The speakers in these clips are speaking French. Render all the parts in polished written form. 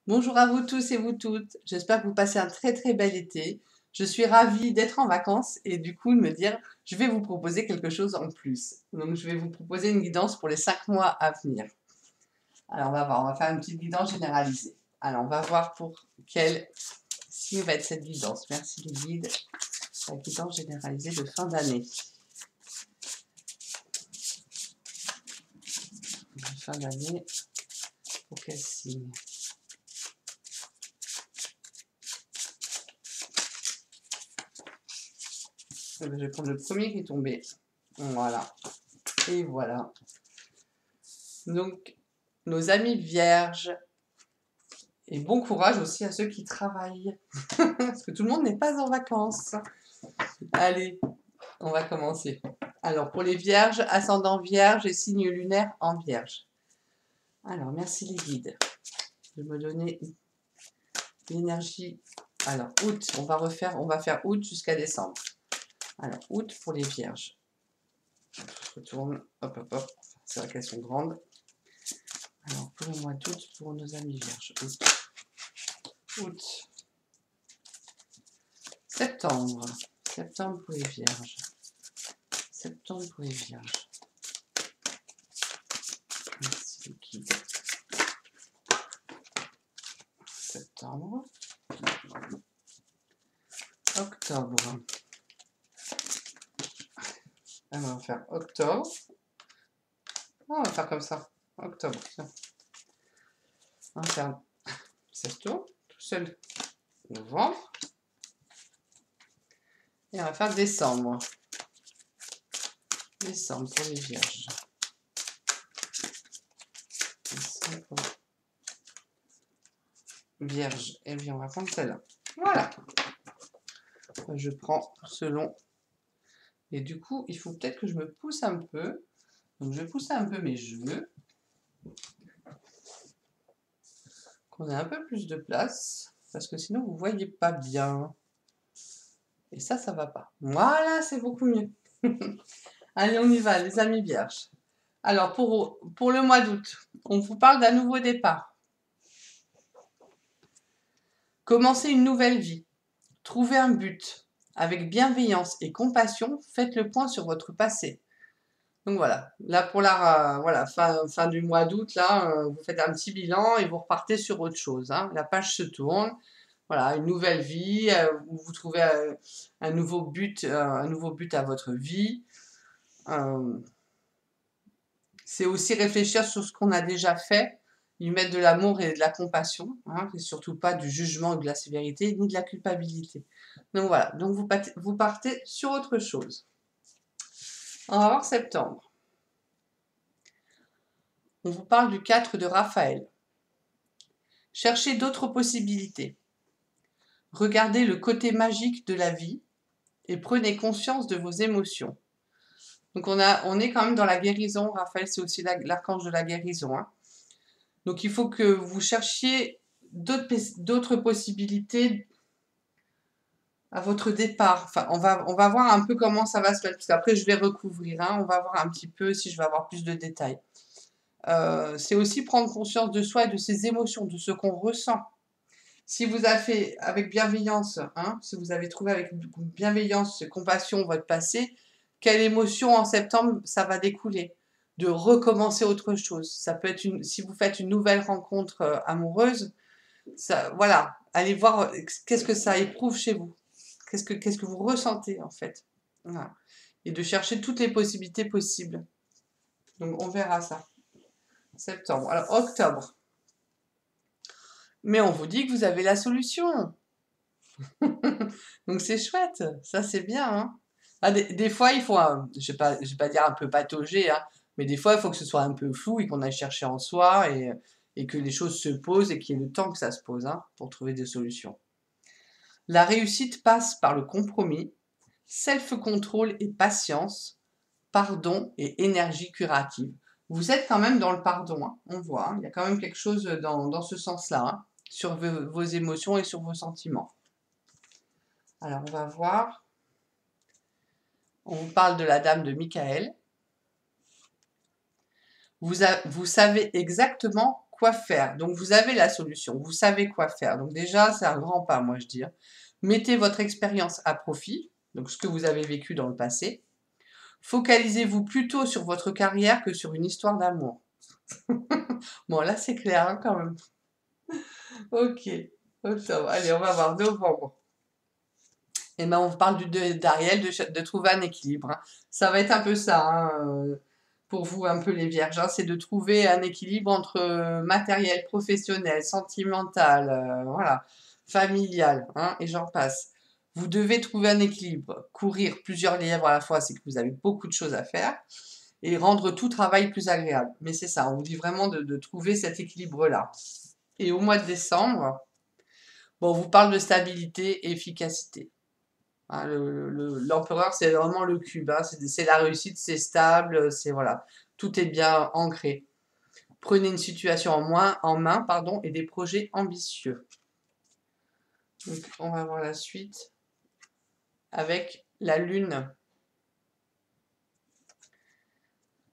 Bonjour à vous tous et vous toutes. J'espère que vous passez un très bel été. Je suis ravie d'être en vacances et du coup de me dire, je vais vous proposer quelque chose en plus. Donc je vais vous proposer une guidance pour les 5 mois à venir. Alors on va voir, on va faire une petite guidance généralisée. Alors on va voir pour quel signe va être cette guidance. Merci les guides. La guidance généralisée de fin d'année. Fin d'année, pour quel signe? Je vais prendre le premier qui est tombé. Voilà. Et voilà. Donc, nos amis vierges. Et bon courage aussi à ceux qui travaillent. Parce que tout le monde n'est pas en vacances. Allez, on va commencer. Alors, pour les vierges, ascendant vierge et signe lunaire en vierge. Alors, merci les guides de me donner l'énergie. Alors, août, on va faire août jusqu'à décembre. Alors, août pour les vierges. Je retourne, hop. C'est vrai qu'elles sont grandes. Alors, pour le mois d'août, pour nos amis vierges. Août. Septembre. Septembre pour les vierges. Septembre pour les vierges. Merci les guides. Septembre. Octobre. Alors, on va faire octobre. Oh, on va faire comme ça. Octobre, tiens. On va faire 16 tours, tout seul. Novembre. Et on va faire décembre. Décembre pour les vierges. Décembre. Vierge. Et bien, on va prendre celle-là. Voilà. Je prends selon. Et du coup, il faut peut-être que je me pousse un peu. Donc, je vais pousser un peu mes cheveux. Qu'on ait un peu plus de place. Parce que sinon, vous ne voyez pas bien. Et ça va pas. Voilà, c'est beaucoup mieux. Allez, on y va, les amis vierges. Alors, pour le mois d'août, on vous parle d'un nouveau départ. Commencez une nouvelle vie. Trouvez un but. Avec bienveillance et compassion, faites le point sur votre passé. Donc voilà, là pour la voilà, fin du mois d'août, là, vous faites un petit bilan et vous repartez sur autre chose. Hein. La page se tourne. Voilà, une nouvelle vie, vous trouvez un nouveau but à votre vie. C'est aussi réfléchir sur ce qu'on a déjà fait, y mettre de l'amour et de la compassion, hein, et surtout pas du jugement ou de la sévérité, ni de la culpabilité. Donc voilà, donc vous partez sur autre chose. On va voir septembre. On vous parle du 4 de Raphaël. Cherchez d'autres possibilités. Regardez le côté magique de la vie et prenez conscience de vos émotions. Donc on est quand même dans la guérison. Raphaël, c'est aussi l'archange de la guérison. Hein. Donc il faut que vous cherchiez d'autres possibilités à votre départ. Enfin, on va voir un peu comment ça va se faire, parce qu'après je vais recouvrir. Hein. On va voir un petit peu si je vais avoir plus de détails. C'est aussi prendre conscience de soi et de ses émotions, de ce qu'on ressent. Si vous avez fait avec bienveillance, hein, si vous avez trouvé avec bienveillance, compassion votre passé, quelle émotion en septembre ça va découler? De recommencer autre chose. Ça peut être si vous faites une nouvelle rencontre amoureuse, ça, voilà, allez voir qu'est-ce que ça éprouve chez vous. Qu'est-ce que vous ressentez en fait. Voilà. Et de chercher toutes les possibilités possibles. Donc on verra ça. Septembre. Alors octobre. Mais on vous dit que vous avez la solution. Donc c'est chouette, ça c'est bien. Hein. Ah, des fois, il faut, je vais pas dire un peu patauger, hein, mais des fois, il faut que ce soit un peu flou et qu'on aille chercher en soi et que les choses se posent et qu'il y ait le temps que ça se pose hein, pour trouver des solutions. La réussite passe par le compromis, self-control et patience, pardon et énergie curative. Vous êtes quand même dans le pardon, hein, on voit, hein, il y a quand même quelque chose dans ce sens-là, hein, sur vos émotions et sur vos sentiments. Alors, on va voir. On vous parle de la dame de Michael. Vous savez exactement quoi faire. Donc, vous avez la solution, vous savez quoi faire. Donc, déjà, c'est un grand pas, moi, je dis. Mettez votre expérience à profit, donc ce que vous avez vécu dans le passé. Focalisez-vous plutôt sur votre carrière que sur une histoire d'amour. Bon, là, c'est clair, hein, quand même. Ok, octobre. Allez, on va voir novembre. Et ben, on parle d'Ariel, de trouver un équilibre, hein. Ça va être un peu ça, hein, pour vous, un peu les vierges, hein, c'est de trouver un équilibre entre matériel, professionnel, sentimental, voilà, familial, hein, et j'en passe. Vous devez trouver un équilibre. Courir plusieurs lièvres à la fois, c'est que vous avez beaucoup de choses à faire, et rendre tout travail plus agréable. Mais c'est ça, on vous dit vraiment de trouver cet équilibre-là. Et au mois de décembre, bon, on vous parle de stabilité et efficacité. Hein, l'empereur, c'est vraiment le cube, hein, c'est la réussite, c'est stable, c'est voilà, tout est bien ancré. Prenez une situation en main, pardon, et des projets ambitieux. Donc, on va voir la suite avec la lune.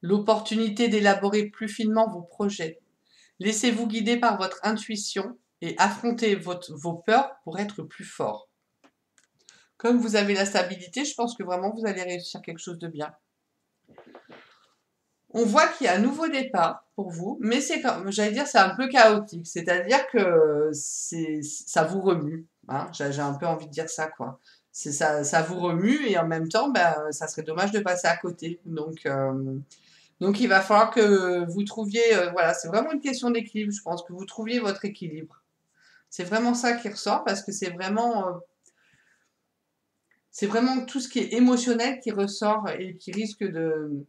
L'opportunité d'élaborer plus finement vos projets. Laissez-vous guider par votre intuition et affrontez vos peurs pour être plus fort. Comme vous avez la stabilité, je pense que vraiment vous allez réussir quelque chose de bien. On voit qu'il y a un nouveau départ pour vous, mais c'est comme, j'allais dire, c'est un peu chaotique. C'est-à-dire que ça vous remue, hein. J'ai un peu envie de dire ça, quoi. Ça vous remue et en même temps, ben, ça serait dommage de passer à côté. Donc il va falloir que vous trouviez, voilà, c'est vraiment une question d'équilibre. Je pense que vous trouviez votre équilibre. C'est vraiment ça qui ressort parce que c'est vraiment tout ce qui est émotionnel qui ressort et qui risque de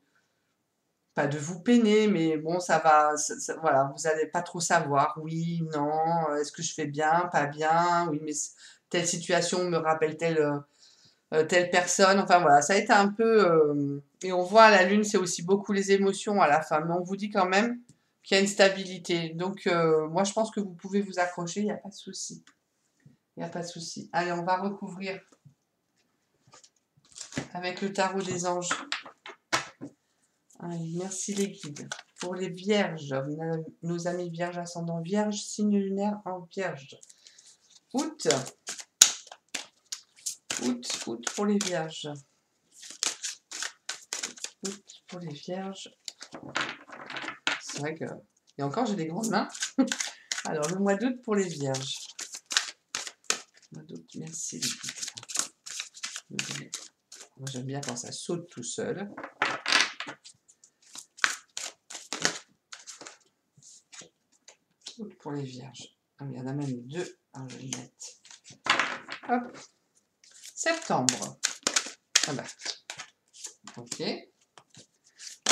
pas de vous peiner, mais bon, ça va, voilà, vous n'allez pas trop savoir. Oui, non, est-ce que je fais bien, pas bien? Oui, mais telle situation me rappelle telle personne. Enfin voilà, ça a été un peu. Et on voit à la lune, c'est aussi beaucoup les émotions à la fin, mais on vous dit quand même qu'il y a une stabilité. Donc, moi, je pense que vous pouvez vous accrocher, il n'y a pas de souci. Il n'y a pas de souci. Allez, on va recouvrir avec le tarot des anges. Allez, merci les guides. Pour les vierges, nos amis vierges ascendant vierge, signe lunaire en vierge. Août pour les vierges. Août pour les vierges. C'est vrai que... Et encore, j'ai des grandes mains. Alors, le mois d'août pour les vierges. Mois d'août, merci les guides. Moi, j'aime bien quand ça saute tout seul. Pour les vierges. Ah, il y en a même deux. Ah, je vais les mettre. Hop. Septembre. Ah bah. Ok.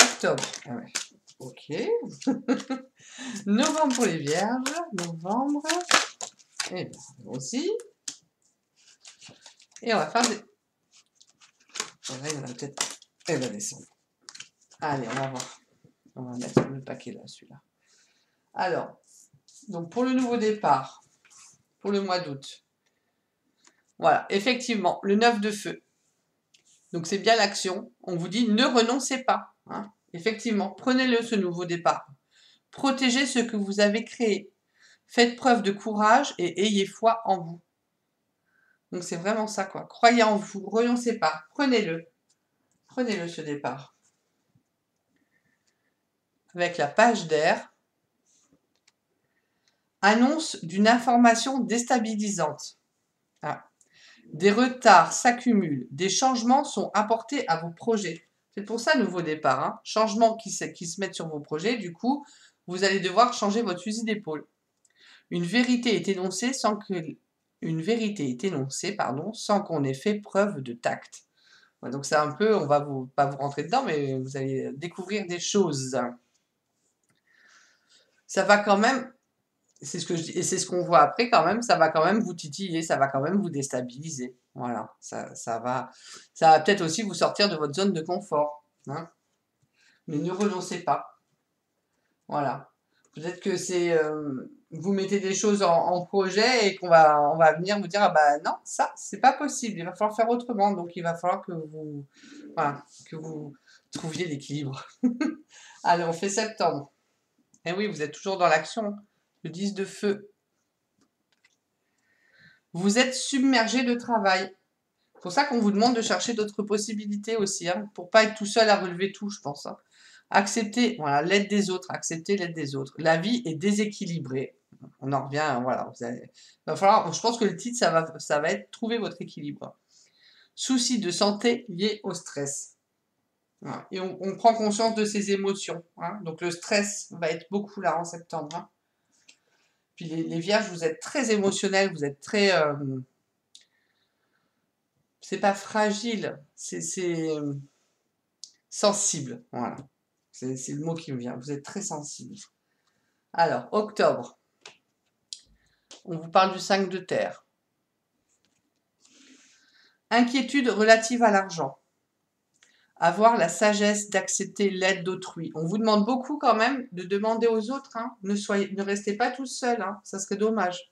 Octobre. Ah ouais. Ok. Novembre pour les vierges. Novembre. Et bien, aussi. Et on va faire des... Là, il y en a peut-être... Elle va descendre. Allez, on va voir. On va mettre le paquet là, celui-là. Alors, donc pour le nouveau départ, pour le mois d'août, voilà, effectivement, le 9 de feu. Donc c'est bien l'action. On vous dit ne renoncez pas, hein. Effectivement, prenez-le ce nouveau départ. Protégez ce que vous avez créé. Faites preuve de courage et ayez foi en vous. Donc c'est vraiment ça, quoi. Croyez en vous, renoncez pas, prenez-le. Prenez-le ce départ. Avec la page d'air, annonce d'une information déstabilisante. Ah. Des retards s'accumulent, des changements sont apportés à vos projets. C'est pour ça, nouveau départ, hein. Changements qui se mettent sur vos projets, du coup, vous allez devoir changer votre fusil d'épaule. Une vérité est énoncée sans qu'on ait fait preuve de tact. Ouais, donc c'est un peu, on va pas vous rentrer dedans, mais vous allez découvrir des choses. Ça va quand même, c'est ce que je dis, et c'est ce qu'on voit après quand même, ça va quand même vous titiller, ça va quand même vous déstabiliser. Voilà, ça va peut-être aussi vous sortir de votre zone de confort, hein. Mais ne renoncez pas. Voilà. Peut-être que c'est vous mettez des choses en projet et on va venir vous dire ah bah non, ça c'est pas possible, il va falloir faire autrement. Donc il va falloir que vous trouviez l'équilibre. Allez, on fait septembre. Eh oui, vous êtes toujours dans l'action. Le 10 de feu. Vous êtes submergé de travail. C'est pour ça qu'on vous demande de chercher d'autres possibilités aussi, hein, pour pas être tout seul à relever tout, je pense. Hein. Accepter, voilà, l'aide des autres, accepter l'aide des autres. La vie est déséquilibrée. On en revient, hein, voilà. Va falloir, je pense que le titre, ça va être trouver votre équilibre. Soucis de santé liés au stress. Voilà. Et on prend conscience de ses émotions. Hein. Donc le stress va être beaucoup là en septembre. Hein. Puis les vierges, vous êtes très émotionnels, vous êtes très... c'est pas fragile, c'est sensible. Voilà. C'est le mot qui me vient. Vous êtes très sensible. Alors, octobre. On vous parle du 5 de terre. Inquiétude relative à l'argent. Avoir la sagesse d'accepter l'aide d'autrui. On vous demande beaucoup quand même de demander aux autres. Hein. Ne restez pas tout seul. Hein. Ça serait dommage.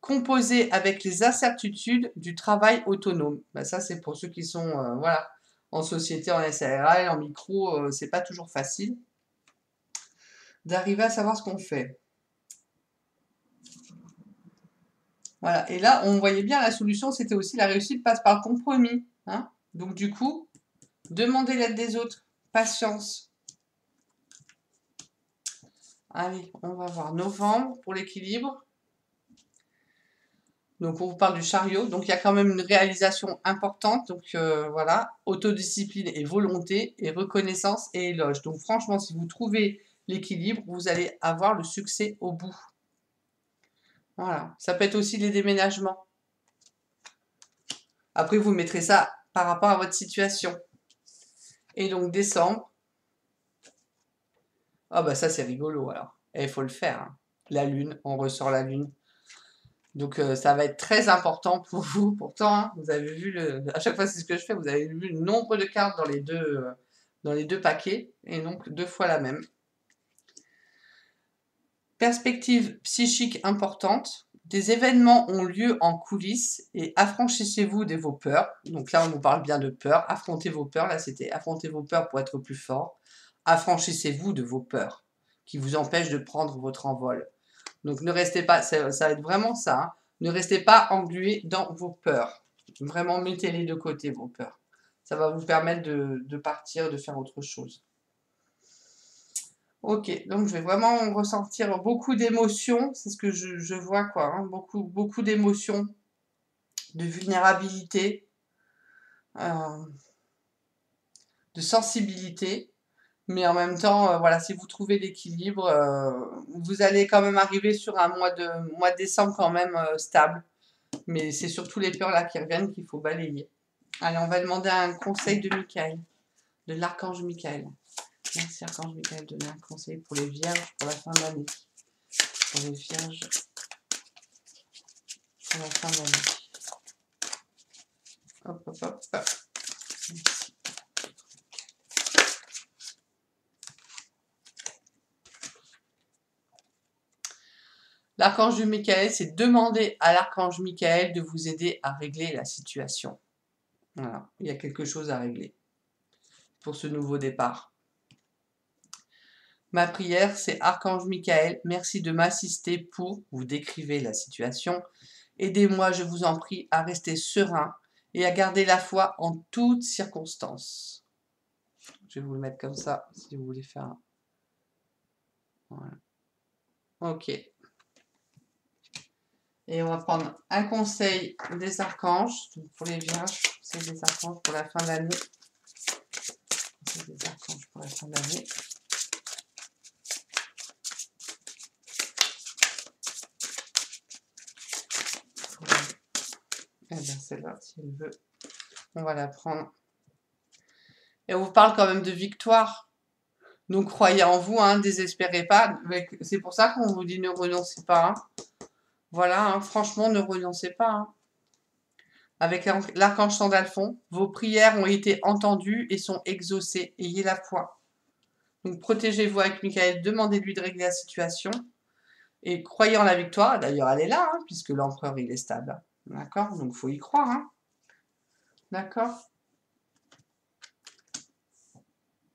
Composer avec les incertitudes du travail autonome. Ben ça, c'est pour ceux qui sont voilà, en société, en SARL, en micro. C'est pas toujours facile d'arriver à savoir ce qu'on fait. Voilà. Et là, on voyait bien la solution, c'était aussi la réussite passe par le compromis. Hein. Donc du coup, demandez l'aide des autres. Patience. Allez, on va voir novembre pour l'équilibre. Donc on vous parle du chariot. Donc il y a quand même une réalisation importante. Donc voilà, autodiscipline et volonté et reconnaissance et éloge. Donc franchement, si vous trouvez l'équilibre, vous allez avoir le succès au bout. Voilà. Ça peut être aussi les déménagements. Après, vous mettrez ça par rapport à votre situation. Et donc décembre. Ah bah ça c'est rigolo alors. Et il faut le faire. Hein. La lune, on ressort la lune. Donc ça va être très important pour vous. Pourtant, hein, vous avez vu à chaque fois c'est ce que je fais, vous avez vu le nombre de cartes dans les deux paquets et donc 2 fois la même. Perspective psychique importante. Des événements ont lieu en coulisses et affranchissez-vous de vos peurs. Donc là, on vous parle bien de peur. Affrontez vos peurs. Là, c'était affrontez vos peurs pour être plus fort. Affranchissez-vous de vos peurs qui vous empêchent de prendre votre envol. Donc ne restez pas, ça va être vraiment ça, hein. Ne restez pas englués dans vos peurs. Vraiment, mettez-les de côté, vos peurs. Ça va vous permettre de partir, de faire autre chose. Ok, donc je vais vraiment ressentir beaucoup d'émotions, c'est ce que je vois, quoi. Hein. Beaucoup d'émotions, de vulnérabilité, euh, de sensibilité. Mais en même temps, voilà, si vous trouvez l'équilibre, vous allez quand même arriver sur un mois de décembre quand même stable. Mais c'est surtout les peurs là qui reviennent qu'il faut balayer. Allez, on va demander un conseil de Michael, de l'archange Michael. Merci archange Michael de donner un conseil pour les vierges pour la fin de l'année. Pour les vierges pour la fin de l'année. Hop, hop, hop. Merci. L'archange Michael, c'est demander à l'archange Michael de vous aider à régler la situation. Voilà, il y a quelque chose à régler pour ce nouveau départ. Ma prière, c'est Archange Michael, merci de m'assister pour, vous décrivez la situation, aidez-moi, je vous en prie, à rester serein et à garder la foi en toutes circonstances. Je vais vous le mettre comme ça, si vous voulez faire un... Voilà. Ok. Et on va prendre un conseil des archanges, donc pour les vierges, c'est des archanges pour la fin de l'année. C'est des archanges pour la fin de l'année. Eh bien, celle-là, si elle veut, on va la prendre. Et on vous parle quand même de victoire. Donc, croyez en vous, hein, désespérez pas. C'est pour ça qu'on vous dit ne renoncez pas. Hein. Voilà, hein, franchement, ne renoncez pas. Hein. Avec l'archange Sandalphon, vos prières ont été entendues et sont exaucées. Ayez la foi. Donc, protégez-vous avec Michael, demandez-lui de régler la situation. Et croyez en la victoire. D'ailleurs, elle est là, hein, puisque l'empereur, il est stable. D'accord? Donc, il faut y croire. Hein. D'accord?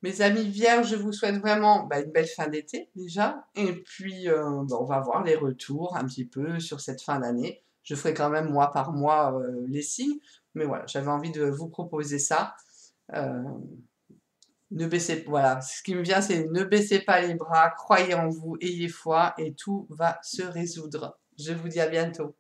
Mes amis vierges, je vous souhaite vraiment une belle fin d'été déjà. Et puis, on va voir les retours un petit peu sur cette fin d'année. Je ferai quand même mois par mois les signes. Mais voilà, j'avais envie de vous proposer ça. Euh, ne baissez, voilà, ce qui me vient, c'est ne baissez pas les bras, croyez en vous, ayez foi et tout va se résoudre. Je vous dis à bientôt.